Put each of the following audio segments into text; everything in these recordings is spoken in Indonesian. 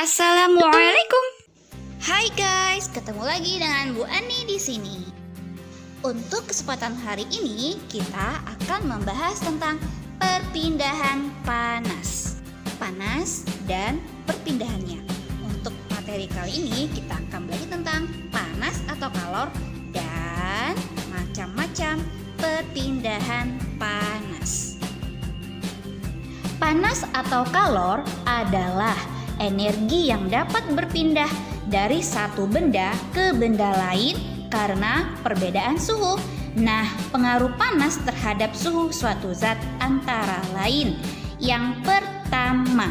Assalamualaikum. Hai guys, ketemu lagi dengan Bu Ani di sini. Untuk kesempatan hari ini kita akan membahas tentang perpindahan panas. Panas dan perpindahannya. Untuk materi kali ini kita akan belajar tentang panas atau kalor dan macam-macam perpindahan panas. Panas atau kalor adalah energi yang dapat berpindah dari satu benda ke benda lain karena perbedaan suhu. Nah, pengaruh panas terhadap suhu suatu zat antara lain. Yang pertama,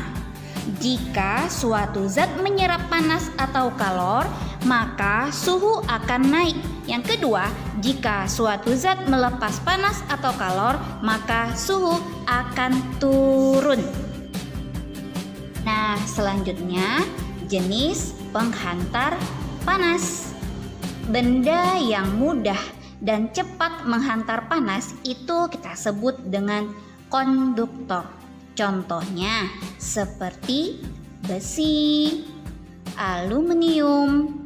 jika suatu zat menyerap panas atau kalor, maka suhu akan naik. Yang kedua, jika suatu zat melepas panas atau kalor, maka suhu akan turun. Nah, selanjutnya jenis penghantar panas. Benda yang mudah dan cepat menghantar panas itu kita sebut dengan konduktor. Contohnya seperti besi, aluminium,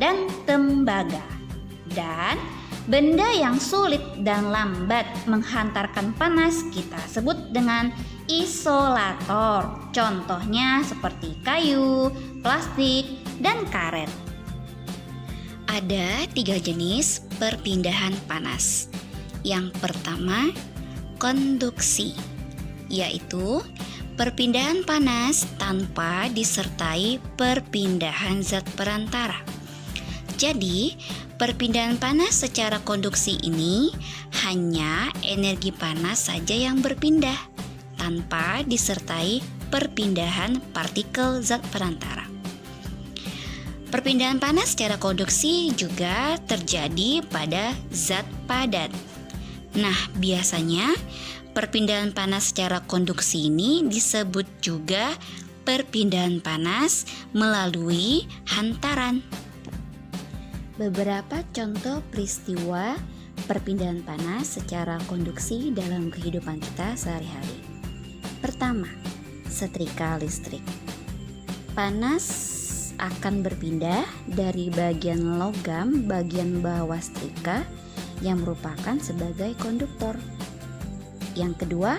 dan tembaga. Dan benda yang sulit dan lambat menghantarkan panas kita sebut dengan isolator. Contohnya seperti kayu, plastik, dan karet. Ada 3 jenis perpindahan panas. Yang pertama, konduksi, yaitu perpindahan panas tanpa disertai perpindahan zat perantara. Jadi, perpindahan panas secara konduksi ini hanya energi panas saja yang berpindah tanpa disertai perpindahan partikel zat perantara. Perpindahan panas secara konduksi juga terjadi pada zat padat. Nah, biasanya perpindahan panas secara konduksi ini disebut juga perpindahan panas melalui hantaran. Beberapa contoh peristiwa perpindahan panas secara konduksi dalam kehidupan kita sehari-hari. Pertama, setrika listrik. Panas akan berpindah dari bagian logam bagian bawah setrika yang merupakan sebagai konduktor. Yang kedua,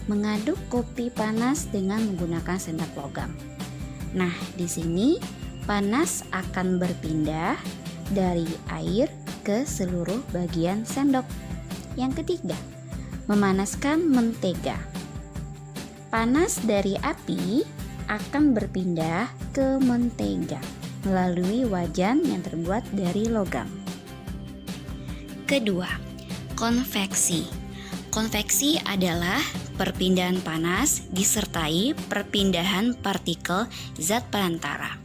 mengaduk kopi panas dengan menggunakan sendok logam. Nah, di sini panas akan berpindah dari air ke seluruh bagian sendok. Yang ketiga, memanaskan mentega. Panas dari api akan berpindah ke mentega melalui wajan yang terbuat dari logam. Kedua, konveksi. Konveksi adalah perpindahan panas disertai perpindahan partikel zat perantara.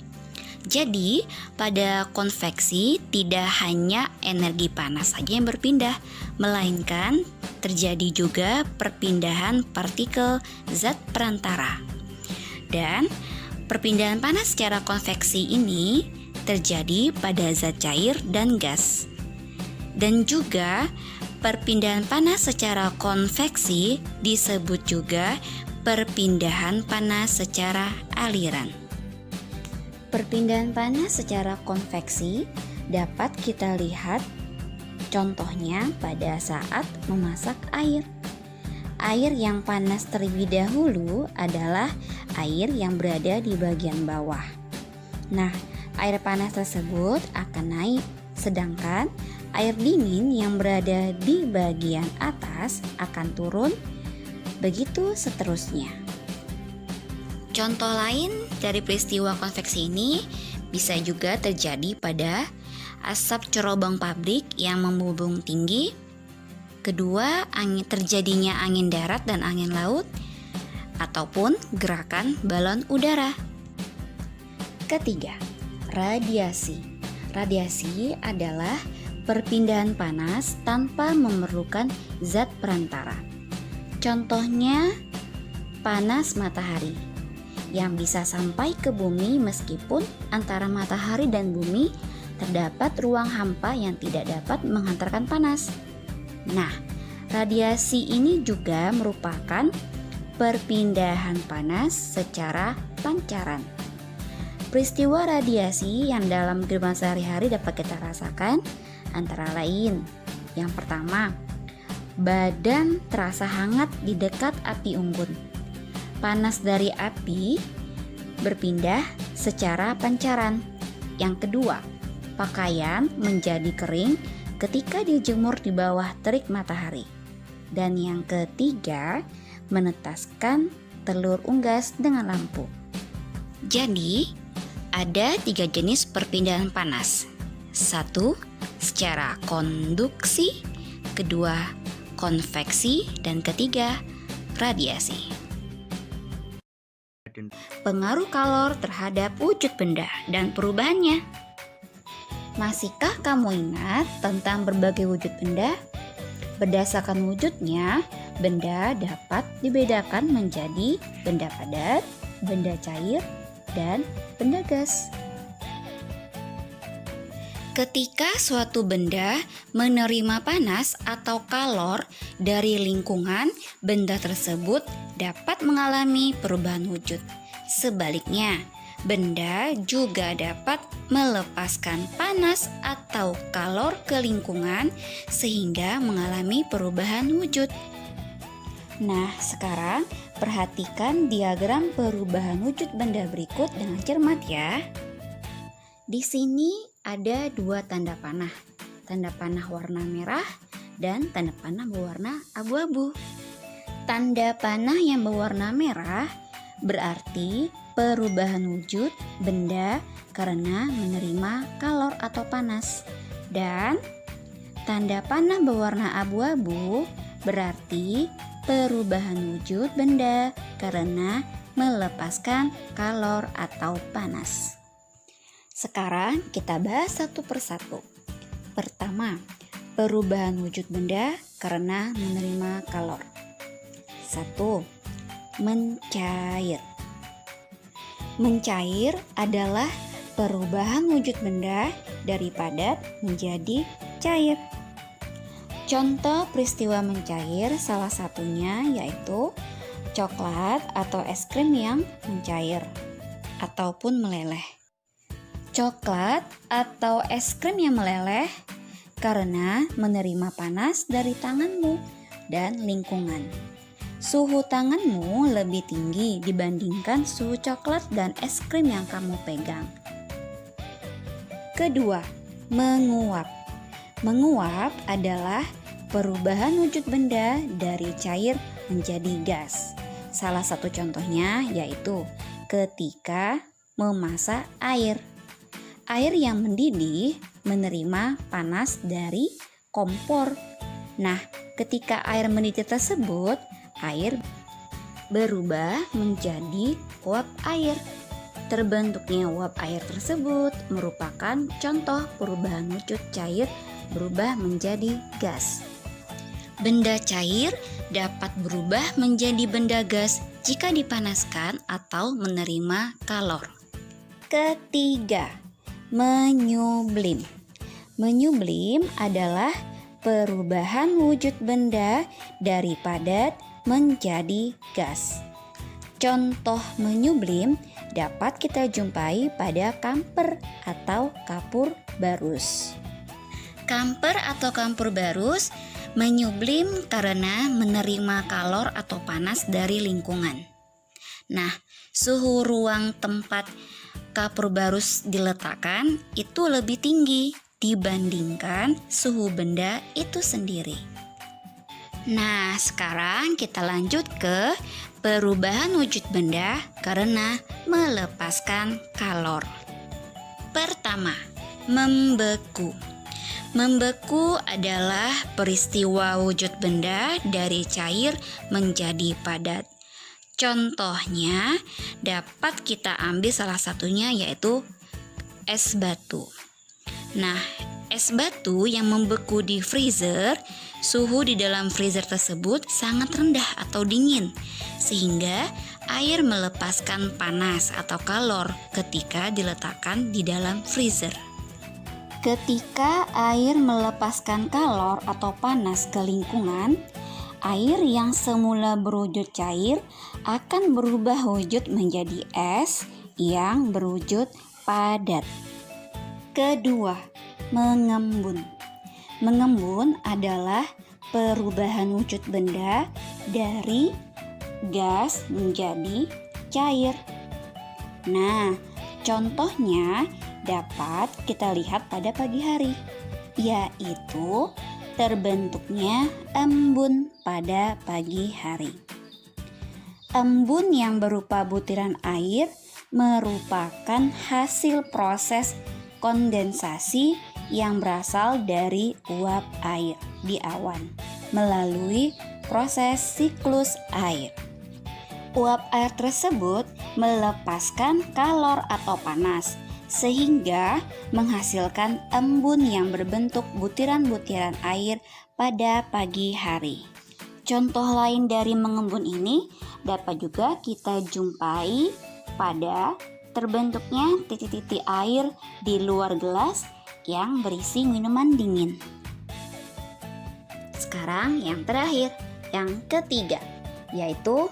Jadi, pada konveksi tidak hanya energi panas saja yang berpindah, melainkan terjadi juga perpindahan partikel zat perantara. Dan perpindahan panas secara konveksi ini terjadi pada zat cair dan gas. Dan juga perpindahan panas secara konveksi disebut juga perpindahan panas secara aliran. Perpindahan panas secara konveksi dapat kita lihat contohnya pada saat memasak air. Air yang panas terlebih dahulu adalah air yang berada di bagian bawah. Nah, air panas tersebut akan naik, sedangkan air dingin yang berada di bagian atas akan turun, begitu seterusnya. Contoh lain dari peristiwa konveksi ini bisa juga terjadi pada asap cerobong pabrik yang membumbung tinggi. Kedua, terjadinya angin darat dan angin laut, ataupun gerakan balon udara. Ketiga, radiasi. Radiasi adalah perpindahan panas tanpa memerlukan zat perantara. Contohnya, panas matahari yang bisa sampai ke bumi meskipun antara matahari dan bumi terdapat ruang hampa yang tidak dapat menghantarkan panas. Nah, radiasi ini juga merupakan perpindahan panas secara pancaran. Peristiwa radiasi yang dalam kehidupan sehari-hari dapat kita rasakan antara lain. Yang pertama, badan terasa hangat di dekat api unggun. Panas dari api berpindah secara pancaran. Yang kedua, pakaian menjadi kering ketika dijemur di bawah terik matahari. Dan yang ketiga, menetaskan telur unggas dengan lampu. Jadi, ada 3 jenis perpindahan panas. 1. Secara konduksi, kedua konveksi, dan ketiga radiasi. Pengaruh kalor terhadap wujud benda dan perubahannya. Masihkah kamu ingat tentang berbagai wujud benda? Berdasarkan wujudnya, benda dapat dibedakan menjadi benda padat, benda cair, dan benda gas. Ketika suatu benda menerima panas atau kalor dari lingkungan, benda tersebut dapat mengalami perubahan wujud. Sebaliknya, benda juga dapat melepaskan panas atau kalor ke lingkungan sehingga mengalami perubahan wujud. Nah, sekarang perhatikan diagram perubahan wujud benda berikut dengan cermat ya. Di sini ada 2 tanda panah warna merah dan tanda panah berwarna abu-abu. Tanda panah yang berwarna merah berarti perubahan wujud benda karena menerima kalor atau panas. Dan tanda panah berwarna abu-abu berarti perubahan wujud benda karena melepaskan kalor atau panas. Sekarang kita bahas satu persatu. Pertama, perubahan wujud benda karena menerima kalor. 1. Mencair. Mencair adalah perubahan wujud benda dari padat menjadi cair. Contoh peristiwa mencair salah satunya yaitu coklat atau es krim yang mencair ataupun meleleh. Coklat atau es krim yang meleleh karena menerima panas dari tanganmu dan lingkungan. Suhu tanganmu lebih tinggi dibandingkan suhu coklat dan es krim yang kamu pegang. Kedua, menguap. Menguap adalah perubahan wujud benda dari cair menjadi gas. Salah satu contohnya yaitu ketika memasak air. Air yang mendidih menerima panas dari kompor. Nah, ketika air mendidih tersebut, air berubah menjadi uap air. Terbentuknya uap air tersebut merupakan contoh perubahan wujud cair berubah menjadi gas. Benda cair dapat berubah menjadi benda gas jika dipanaskan atau menerima kalor. Ketiga, menyublim. Menyublim adalah perubahan wujud benda dari padat menjadi gas. Contoh menyublim dapat kita jumpai pada kamper atau kapur barus. Kamper atau kapur barus menyublim karena menerima kalor atau panas dari lingkungan. Nah, suhu ruang tempat kapur barus diletakkan itu lebih tinggi dibandingkan suhu benda itu sendiri. Nah, sekarang kita lanjut ke perubahan wujud benda karena melepaskan kalor. Pertama, membeku. Membeku adalah peristiwa wujud benda dari cair menjadi padat. Contohnya dapat kita ambil salah satunya yaitu es batu. Nah, es batu yang membeku di freezer, suhu di dalam freezer tersebut sangat rendah atau dingin, sehingga air melepaskan panas atau kalor ketika diletakkan di dalam freezer. Ketika air melepaskan kalor atau panas ke lingkungan, air yang semula berwujud cair akan berubah wujud menjadi es yang berwujud padat. Kedua, mengembun. Mengembun adalah perubahan wujud benda dari gas menjadi cair. Nah, contohnya dapat kita lihat pada pagi hari, yaitu terbentuknya embun pada pagi hari. Embun yang berupa butiran air merupakan hasil proses kondensasi yang berasal dari uap air di awan melalui proses siklus air. Uap air tersebut melepaskan kalor atau panas sehingga menghasilkan embun yang berbentuk butiran-butiran air pada pagi hari. Contoh lain dari mengembun ini dapat juga kita jumpai pada terbentuknya titik-titik air di luar gelas yang berisi minuman dingin. Sekarang yang terakhir, yang ketiga, yaitu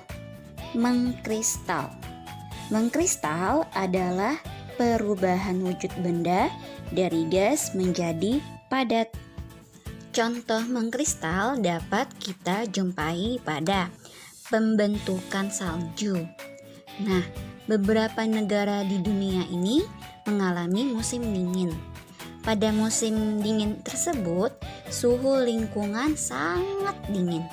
mengkristal. Mengkristal adalah perubahan wujud benda dari gas menjadi padat. Contoh mengkristal dapat kita jumpai pada pembentukan salju. Nah, beberapa negara di dunia ini mengalami musim dingin. Pada musim dingin tersebut, suhu lingkungan sangat dingin.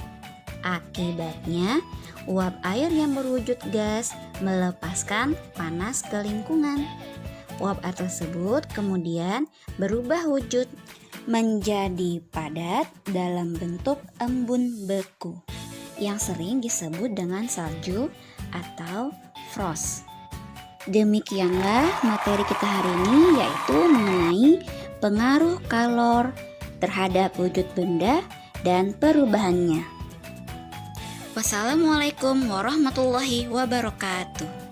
Akibatnya, uap air yang berwujud gas melepaskan panas ke lingkungan. Uap air tersebut kemudian berubah wujud menjadi padat dalam bentuk embun beku yang sering disebut dengan salju atau frost. Demikianlah materi kita hari ini, yaitu mengenai pengaruh kalor terhadap wujud benda dan perubahannya. Wassalamualaikum warahmatullahi wabarakatuh.